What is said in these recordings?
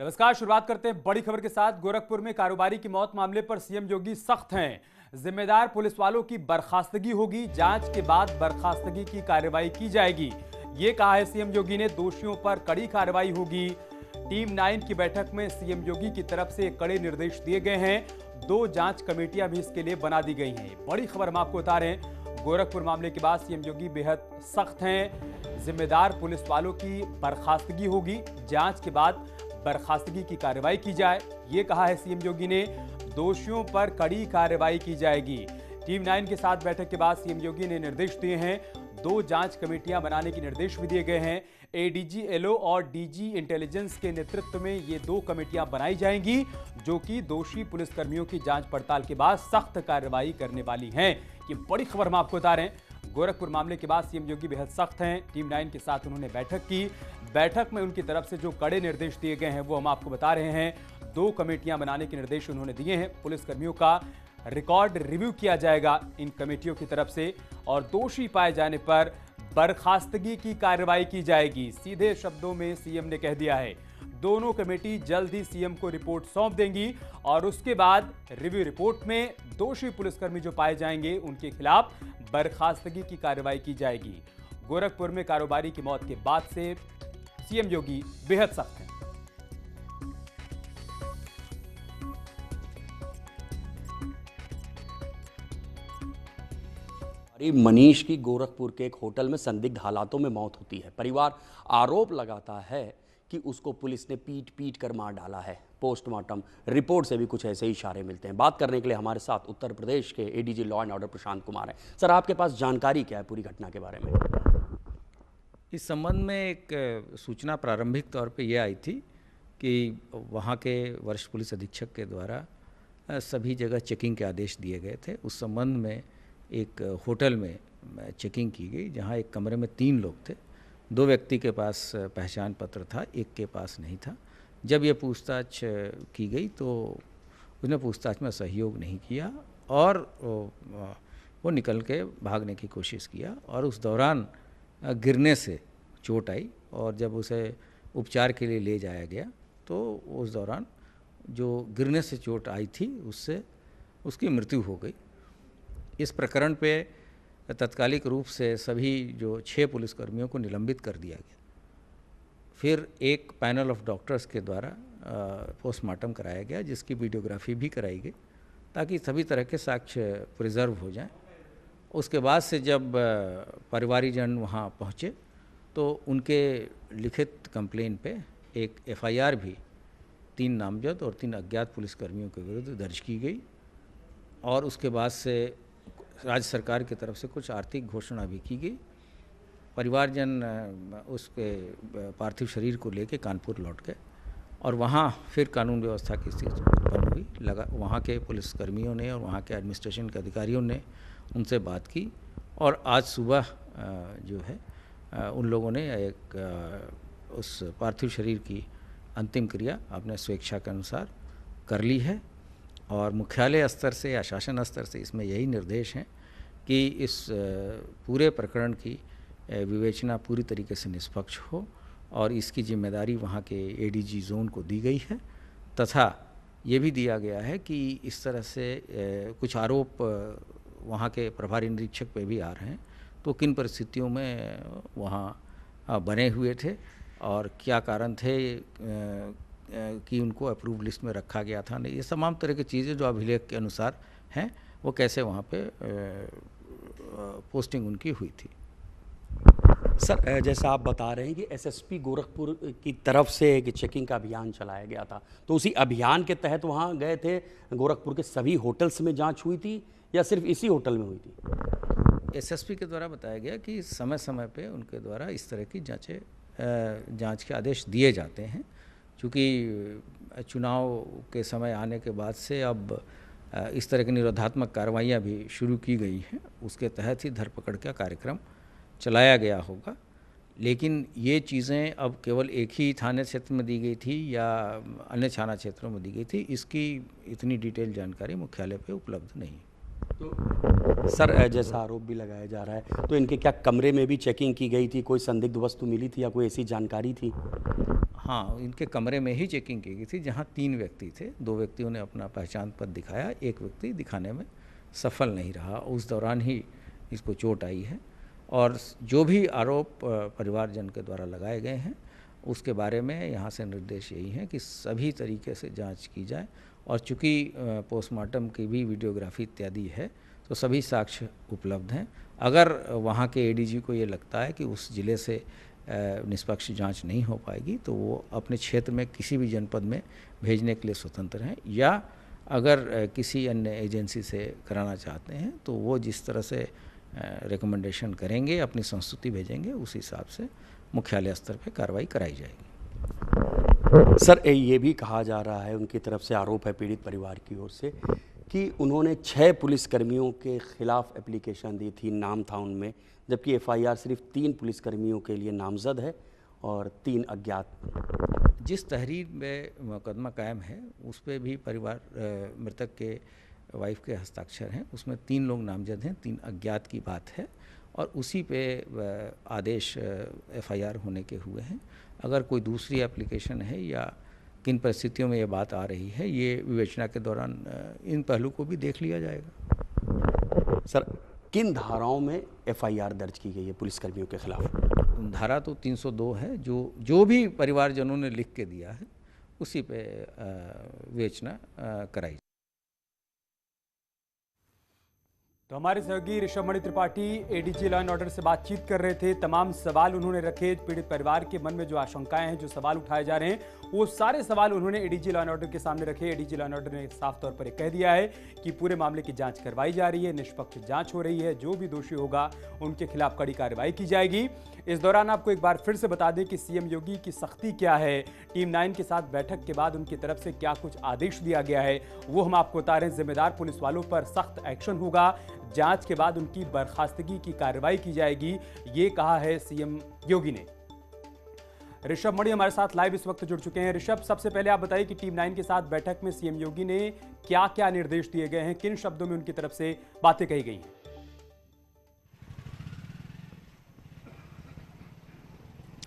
नमस्कार। शुरुआत करते हैं बड़ी खबर के साथ। गोरखपुर में कारोबारी की मौत मामले पर सीएम योगी सख्त हैं। जिम्मेदार पुलिस वालों की बर्खास्तगी होगी, जांच के बाद बर्खास्तगी की कार्रवाई की जाएगी, ये कहा है सीएम योगी ने। दोषियों पर कड़ी कार्रवाई होगी। टीम 9 की बैठक में सीएम योगी की तरफ से कड़े निर्देश दिए गए हैं। 2 जांच कमेटियां भी इसके लिए बना दी गई हैं। बड़ी खबर हम आपको बता रहे हैं। गोरखपुर मामले के बाद सीएम योगी बेहद सख्त हैं। जिम्मेदार पुलिस वालों की बर्खास्तगी होगी, जांच के बाद बर्खास्तगी की कार्रवाई की जाए, ये कहा है सीएम योगी ने। दोषियों पर कड़ी कार्रवाई की जाएगी। टीम 9 के साथ बैठक के बाद सीएम योगी ने निर्देश दिए हैं। 2 जांच कमेटियां बनाने के निर्देश भी दिए गए हैं। एडीजी एलओ और डीजी इंटेलिजेंस के नेतृत्व में ये 2 कमेटियां बनाई जाएंगी, जो कि दोषी पुलिसकर्मियों की जांच पड़ताल के बाद सख्त कार्रवाई करने वाली हैं। ये बड़ी खबर हम आपको बता रहे हैं। गोरखपुर मामले के बाद सीएम योगी बेहद सख्त हैं। टीम 9 के साथ उन्होंने बैठक की। बैठक में उनकी तरफ से जो कड़े निर्देश दिए गए हैं वो हम आपको बता रहे हैं। 2 कमेटियां बनाने के निर्देश उन्होंने दिए हैं। पुलिसकर्मियों का रिकॉर्ड रिव्यू किया जाएगा इन कमेटियों की तरफ से, और दोषी पाए जाने पर बर्खास्तगी की कार्रवाई की जाएगी। सीधे शब्दों में सीएम ने कह दिया है। दोनों कमेटी जल्द ही सीएम को रिपोर्ट सौंप देंगी और उसके बाद रिव्यू रिपोर्ट में दोषी पुलिसकर्मी जो पाए जाएंगे उनके खिलाफ बर्खास्तगी की कार्रवाई की जाएगी। गोरखपुर में कारोबारी की मौत के बाद से सीएम योगी बेहद सख्त हैं। मनीष की गोरखपुर के एक होटल में संदिग्ध हालातों में मौत होती है। परिवार आरोप लगाता है कि उसको पुलिस ने पीट कर मार डाला है। पोस्टमार्टम रिपोर्ट से भी कुछ ऐसे ही इशारे मिलते हैं। बात करने के लिए हमारे साथ उत्तर प्रदेश के ADG law and order Prashant Kumar हैं। सर, आपके पास जानकारी क्या है पूरी घटना के बारे में? इस संबंध में एक सूचना प्रारंभिक तौर पे ये आई थी कि वहाँ के वरिष्ठ पुलिस अधीक्षक के द्वारा सभी जगह चेकिंग के आदेश दिए गए थे। उस संबंध में एक होटल में चेकिंग की गई, जहाँ एक कमरे में 3 लोग थे। 2 व्यक्ति के पास पहचान पत्र था, एक के पास नहीं था। जब ये पूछताछ की गई तो उसने पूछताछ में सहयोग नहीं किया और वो निकल के भागने की कोशिश किया, और उस दौरान गिरने से चोट आई, और जब उसे उपचार के लिए ले जाया गया तो उस दौरान जो गिरने से चोट आई थी उससे उसकी मृत्यु हो गई। इस प्रकरण पे तत्कालिक रूप से सभी जो 6 पुलिसकर्मियों को निलंबित कर दिया गया। फिर एक पैनल ऑफ डॉक्टर्स के द्वारा पोस्टमार्टम कराया गया, जिसकी वीडियोग्राफी भी कराई गई ताकि सभी तरह के साक्ष्य प्रिजर्व हो जाएं। उसके बाद से जब परिवारीजन वहाँ पहुँचे तो उनके लिखित कंप्लेन पे एक एफआईआर भी 3 नामजद और 3 अज्ञात पुलिसकर्मियों के विरुद्ध दर्ज की गई, और उसके बाद से राज्य सरकार की तरफ से कुछ आर्थिक घोषणा भी की गई। परिवारजन उसके पार्थिव शरीर को लेके कानपुर लौट गए, और वहाँ फिर कानून व्यवस्था की स्थिति उत्पन्न हुई। वहाँ के पुलिसकर्मियों ने और वहाँ के एडमिनिस्ट्रेशन के अधिकारियों ने उनसे बात की, और आज सुबह जो है उन लोगों ने एक उस पार्थिव शरीर की अंतिम क्रिया अपने स्वेच्छा के अनुसार कर ली है। और मुख्यालय स्तर से या शासन स्तर से इसमें यही निर्देश हैं कि इस पूरे प्रकरण की विवेचना पूरी तरीके से निष्पक्ष हो, और इसकी जिम्मेदारी वहाँ के एडीजी जोन को दी गई है, तथा ये भी दिया गया है कि इस तरह से कुछ आरोप वहाँ के प्रभारी निरीक्षक पे भी आ रहे हैं, तो किन परिस्थितियों में वहाँ बने हुए थे और क्या कारण थे कि उनको अप्रूव लिस्ट में रखा गया था नहीं, ये तमाम तरह की चीज़ें जो अभिलेख के अनुसार हैं, वो कैसे वहाँ पे पोस्टिंग उनकी हुई थी। सर, जैसा आप बता रहे हैं कि एसएसपी गोरखपुर की तरफ से एक चेकिंग का अभियान चलाया गया था, तो उसी अभियान के तहत वहाँ गए थे। गोरखपुर के सभी होटल्स में जांच हुई थी या सिर्फ इसी होटल में हुई थी? एसएसपी के द्वारा बताया गया कि समय समय पे उनके द्वारा इस तरह की जांच के आदेश दिए जाते हैं। चूँकि चुनाव के समय आने के बाद से अब इस तरह की निरोधात्मक कार्रवाइयाँ भी शुरू की गई हैं, उसके तहत ही धरपकड़ का कार्यक्रम चलाया गया होगा। लेकिन ये चीज़ें अब केवल एक ही थाने क्षेत्र में दी गई थी या अन्य थाना क्षेत्रों में दी गई थी, इसकी इतनी डिटेल जानकारी मुख्यालय पे उपलब्ध नहीं। तो सर, जैसा आरोप भी लगाया जा रहा है, तो इनके क्या कमरे में भी चेकिंग की गई थी? कोई संदिग्ध वस्तु मिली थी या कोई ऐसी जानकारी थी? हाँ, इनके कमरे में ही चेकिंग की गई थी, जहाँ 3 व्यक्ति थे। 2 व्यक्तियों ने अपना पहचान पत्र दिखाया, एक व्यक्ति दिखाने में सफल नहीं रहा। उस दौरान ही इसको चोट आई है और जो भी आरोप परिवारजन के द्वारा लगाए गए हैं उसके बारे में यहाँ से निर्देश यही है कि सभी तरीके से जांच की जाए। और चूँकि पोस्टमार्टम की भी वीडियोग्राफी इत्यादि है तो सभी साक्ष्य उपलब्ध हैं। अगर वहाँ के एडीजी को ये लगता है कि उस ज़िले से निष्पक्ष जांच नहीं हो पाएगी तो वो अपने क्षेत्र में किसी भी जनपद में भेजने के लिए स्वतंत्र हैं, या अगर किसी अन्य एजेंसी से कराना चाहते हैं तो वो जिस तरह से रिकमेंडेशन करेंगे, अपनी संस्तुति भेजेंगे, उस हिसाब से मुख्यालय स्तर पे कार्रवाई कराई जाएगी। सर, ये भी कहा जा रहा है, उनकी तरफ से आरोप है पीड़ित परिवार की ओर से कि उन्होंने 6 पुलिसकर्मियों के खिलाफ एप्लीकेशन दी थी, नाम था उनमें, जबकि एफआईआर सिर्फ 3 पुलिसकर्मियों के लिए नामजद है और 3 अज्ञात। जिस तहरीर में मुकदमा कायम है उस पर भी परिवार मृतक के वाइफ के हस्ताक्षर हैं, उसमें 3 लोग नामजद हैं, 3 अज्ञात की बात है और उसी पे आदेश एफआईआर होने के हुए हैं। अगर कोई दूसरी एप्लीकेशन है या किन परिस्थितियों में ये बात आ रही है, ये विवेचना के दौरान इन पहलू को भी देख लिया जाएगा। सर, किन धाराओं में एफआईआर दर्ज की गई है पुलिसकर्मियों के खिलाफ? धारा तो 302 है, जो भी परिवारजनों ने लिख के दिया है उसी पे विवेचना कराई। तो हमारे सहयोगी Rishabh Mani Tripathi ADG law and order से बातचीत कर रहे थे। तमाम सवाल उन्होंने रखे, पीड़ित परिवार के मन में जो आशंकाएं हैं, जो सवाल उठाए जा रहे हैं, वो सारे सवाल उन्होंने एडीजी लॉ एंड ऑर्डर के सामने रखे। एडीजी लॉ एंड ऑर्डर ने साफ तौर पर कह दिया है कि पूरे मामले की जांच करवाई जा रही है, निष्पक्ष जांच हो रही है, जो भी दोषी होगा उनके खिलाफ कड़ी कार्रवाई की जाएगी। इस दौरान आपको एक बार फिर से बता दें कि सीएम योगी की सख्ती क्या है, टीम 9 के साथ बैठक के बाद उनकी तरफ से क्या कुछ आदेश दिया गया है, वो हम आपको बता रहे हैं। जिम्मेदार पुलिस वालों पर सख्त एक्शन होगा, जांच के बाद उनकी बर्खास्तगी की कार्रवाई की जाएगी, ये कहा है सीएम योगी ने। ऋषभ मणि हमारे साथ लाइव इस वक्त जुड़ चुके हैं। ऋषभ, सबसे पहले आप बताइए कि टीम 9 के साथ बैठक में सीएम योगी ने क्या क्या निर्देश दिए गए हैं, किन शब्दों में उनकी तरफ से बातें कही गई हैं?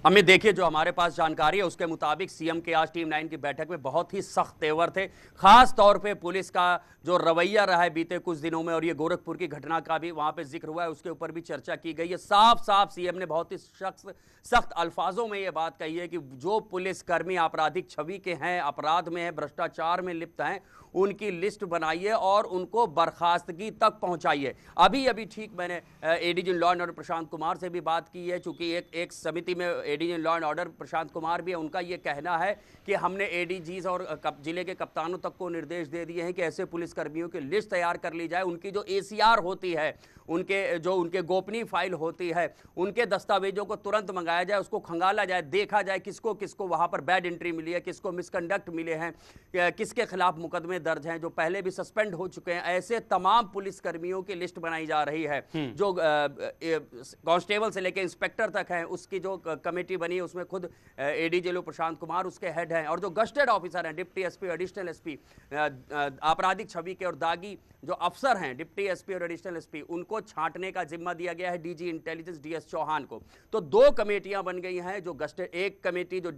अमित, देखिए, जो हमारे पास जानकारी है उसके मुताबिक सीएम के आज टीम 9 की बैठक में बहुत ही सख्त तेवर थे। खास तौर पे पुलिस का जो रवैया रहा है बीते कुछ दिनों में, और ये गोरखपुर की घटना का भी वहां पे जिक्र हुआ है, उसके ऊपर भी चर्चा की गई है। साफ साफ सीएम ने बहुत ही सख्त अल्फाजों में ये बात कही है कि जो पुलिसकर्मी आपराधिक छवि के हैं, अपराध में हैं, भ्रष्टाचार में लिप्त हैं, उनकी लिस्ट बनाइए और उनको बर्खास्तगी तक पहुंचाइए। अभी अभी ठीक मैंने ADG law and order Prashant Kumar से भी बात की है, चूंकि एक समिति में ADG law and order Prashant Kumar भी है। उनका ये कहना है कि हमने एडीजीज और जिले के कप्तानों तक को निर्देश दे दिए हैं कि ऐसे पुलिसकर्मियों की लिस्ट तैयार कर ली जाए। उनकी जो एसीआर होती है, उनके गोपनीय फाइल होती है, उनके दस्तावेजों को तुरंत मंगाया जाए, उसको खंगाला जाए, देखा जाए किसको किसको वहां पर बैड एंट्री मिली है, किसको मिसकंडक्ट मिले हैं, किसके खिलाफ मुकदमे दर्ज हैं, जो पहले भी सस्पेंड हो चुके हैं। ऐसे तमाम पुलिसकर्मियों की लिस्ट बनाई जा रही है। जो कांस्टेबल से लेकर इंस्पेक्टर तक हैं, उसकी जो कमेटी बनी है उसमें खुद एडीजी प्रशांत कुमार उसके हेड हैं, और जो गस्टेड ऑफिसर हैं, डिप्टी एसपी, एडिशनल एसपी, आपराधिक छवि के और दागी जो अफसर हैं, डिप्टी एसपी और एडिशनल एसपी, उनको छांटने का जिम्मा दिया गया है डीजी इंटेलिजेंस डीएस चौहान को। तो 2 कमेटियां बन गई हैं। जो गस्टेड, एक कमेटी जो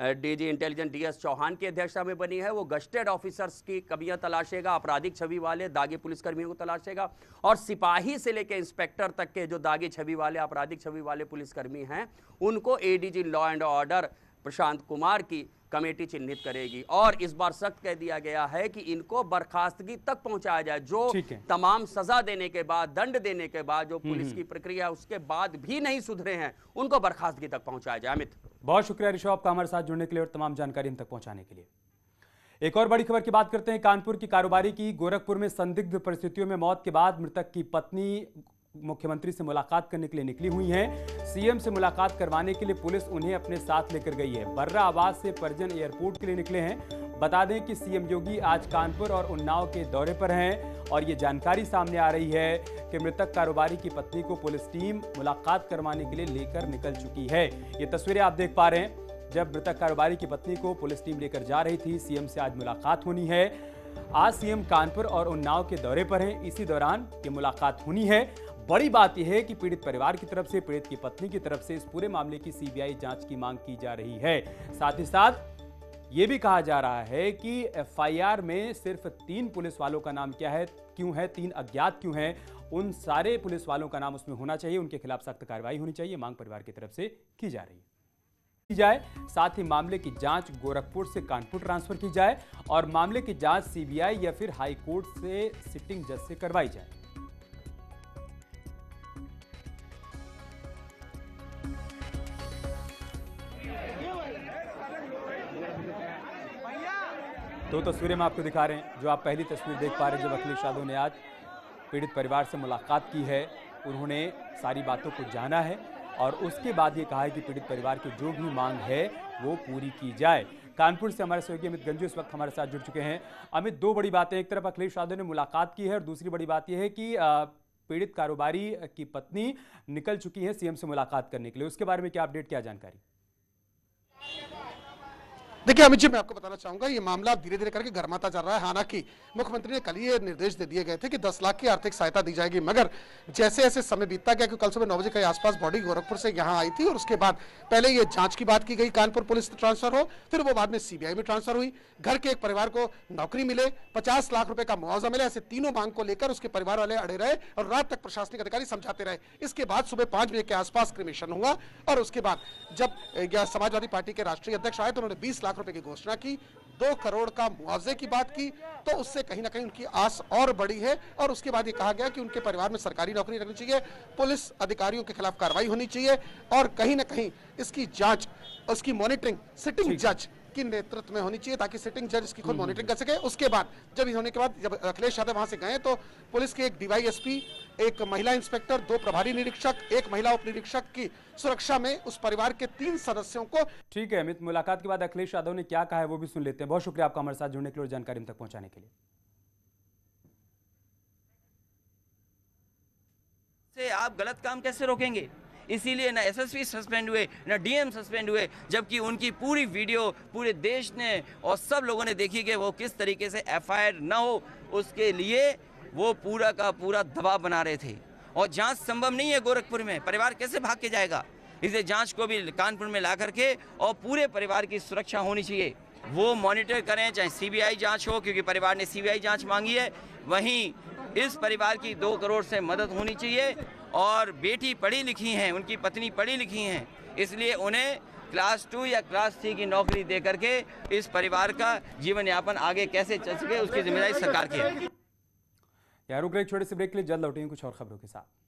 डीजी इंटेलिजेंस डीएस चौहान की अध्यक्षता में बनी है, वो गस्टेड ऑफिसर्स की कमियां तलाशेगा, आपराधिक छवि वाले दागी पुलिसकर्मियों को तलाशेगा, और सिपाही से लेकर इंस्पेक्टर तक के जो दागी छवि वाले, आपराधिक छवि वाले पुलिसकर्मी हैं, उनको ADG law and order Prashant Kumar की कमेटी चिन्हित करेगी। और इस बार सख्त कह दिया गया है कि इनको बर्खास्तगी तक पहुंचाया जाए। जो तमाम सजा देने के बाद, दंड देने के बाद जो पुलिस की प्रक्रिया उसके बाद भी नहीं सुधरे हैं, उनको बर्खास्तगी तक पहुंचाया जाए। अमित, बहुत शुक्रिया ऋषभ आपका हमारे साथ जुड़ने के लिए और तमाम जानकारी हम तक पहुंचाने के लिए। एक और बड़ी खबर की बात करते हैं। कानपुर की कारोबारी की गोरखपुर में संदिग्ध परिस्थितियों में मौत के बाद मृतक की पत्नी मुख्यमंत्री से मुलाकात करने के लिए निकली हुई हैं। सीएम से मुलाकात करवाने के लिए पुलिस उन्हें अपने साथ लेकर गई है। बर्रा आवास से परिजन एयरपोर्ट के लिए निकले हैं। बता दें कि सीएम योगी आज कानपुर और उन्नाव के दौरे पर हैं और ये जानकारी सामने आ रही है कि मृतक कारोबारी की पत्नी को पुलिस टीम मुलाकात करवाने के लिए लेकर निकल चुकी है। ये तस्वीरें आप देख पा रहे हैं, जब मृतक कारोबारी की पत्नी को पुलिस टीम लेकर जा रही थी। सीएम से आज मुलाकात होनी है। आज सीएम कानपुर और उन्नाव के दौरे पर हैं, इसी दौरान ये मुलाकात होनी है। बड़ी बात यह है कि पीड़ित परिवार की तरफ से, पीड़ित की पत्नी की तरफ से इस पूरे मामले की सीबीआई जांच की मांग की जा रही है। साथ ही साथ यह भी कहा जा रहा है कि एफआईआर में सिर्फ 3 पुलिस वालों का नाम क्यों है, 3 अज्ञात क्यों हैं, उन सारे पुलिस वालों का नाम उसमें होना चाहिए, उनके खिलाफ सख्त कार्रवाई होनी चाहिए, मांग परिवार की तरफ से की जा रही है। साथ ही मामले की जांच गोरखपुर से कानपुर ट्रांसफर की जाए और मामले की जांच सीबीआई या फिर हाई कोर्ट से सिटिंग जज से करवाई जाए। दो तस्वीरें हम आपको दिखा रहे हैं। जो आप पहली तस्वीर देख पा रहे हैं, जब अखिलेश यादव ने आज पीड़ित परिवार से मुलाकात की है, उन्होंने सारी बातों को जाना है और उसके बाद ये कहा है कि पीड़ित परिवार की जो भी मांग है वो पूरी की जाए। कानपुर से हमारे सहयोगी अमित गंजू इस वक्त हमारे साथ जुड़ चुके हैं। अमित, 2 बड़ी बातें, एक तरफ अखिलेश यादव ने मुलाकात की है और दूसरी बड़ी बात यह है कि पीड़ित कारोबारी की पत्नी निकल चुकी है सीएम से मुलाकात करने के लिए। उसके बारे में क्या अपडेट, क्या जानकारी? देखिए अमित जी, मैं आपको बताना चाहूंगा, ये मामला धीरे धीरे करके गर्माता जा रहा है। हालांकि मुख्यमंत्री ने कल ही निर्देश दे दिए गए थे कि 10 लाख की आर्थिक सहायता दी जाएगी, मगर जैसे जैसे समय बीतता गया, क्योंकि कल सुबह 9 बजे के आसपास बॉडी गोरखपुर से यहाँ आई थी और उसके बाद पहले ये जांच की बात की गई, कानपुर पुलिस ट्रांसफर हो, फिर वो बाद में सीबीआई में ट्रांसफर हुई। घर के एक परिवार को नौकरी मिले, 50 लाख रुपए का मुआवजा मिले, ऐसे तीनों मांग को लेकर उसके परिवार वाले अड़े रहे और रात तक प्रशासनिक अधिकारी समझाते रहे। इसके बाद सुबह 5 बजे के आसपास क्रिमेशन हुआ और उसके बाद जब समाजवादी पार्टी के राष्ट्रीय अध्यक्ष आए तो उन्होंने 20 लाख रुपए की घोषणा की, 2 करोड़ का मुआवजे की बात की, तो उससे कहीं ना कहीं उनकी आस और बढ़ी है। और उसके बाद ये कहा गया कि उनके परिवार में सरकारी नौकरी रखनी चाहिए, पुलिस अधिकारियों के खिलाफ कार्रवाई होनी चाहिए और कहीं ना कहीं इसकी जांच, उसकी मॉनिटरिंग सिटिंग जज के नेतृत्व में होनी चाहिए, ताकि सिटिंग जज इसकी खुद मॉनिटरिंग कर सके। उसके बाद जब होने के बाद जब अखिलेश यादव वहां से गए तो पुलिस के एक डीवाईएसपी, एक महिला इंस्पेक्टर, 2 प्रभारी निरीक्षक, एक महिला उप निरीक्षक की सुरक्षा में उस परिवार के 3 सदस्यों को। ठीक है अमित, मुलाकात के बाद अखिलेश यादव ने क्या कहा है वो भी सुन लेते हैं। बहुत शुक्रिया आपका हमारे साथ जुड़ने के लिए और जानकारी हम तक पहुंचाने के लिए। से आप गलत काम कैसे रोकेंगे? इसीलिए ना एसएसपी सस्पेंड हुए, ना डीएम सस्पेंड हुए, जबकि उनकी पूरी वीडियो पूरे देश ने और सब लोगों ने देखी कि वो किस तरीके से एफआईआर ना हो, उसके लिए वो पूरा का पूरा दबाव बना रहे थे। और जांच संभव नहीं है गोरखपुर में, परिवार कैसे भाग के जाएगा? इसलिए जांच को भी कानपुर में ला करके और पूरे परिवार की सुरक्षा होनी चाहिए, वो मॉनिटर करें, चाहे सीबीआई जांच हो, क्योंकि परिवार ने सीबीआई जांच मांगी है। वहीं इस परिवार की 2 करोड़ से मदद होनी चाहिए और बेटी पढ़ी लिखी हैं, उनकी पत्नी पढ़ी लिखी हैं, इसलिए उन्हें क्लास 2 या क्लास 3 की नौकरी दे करके इस परिवार का जीवन यापन आगे कैसे चल सके, उसकी जिम्मेदारी सरकार की है। रुक रहे एक छोटे से ब्रेक के लिए, जल्द लौटेंगे कुछ और खबरों के साथ।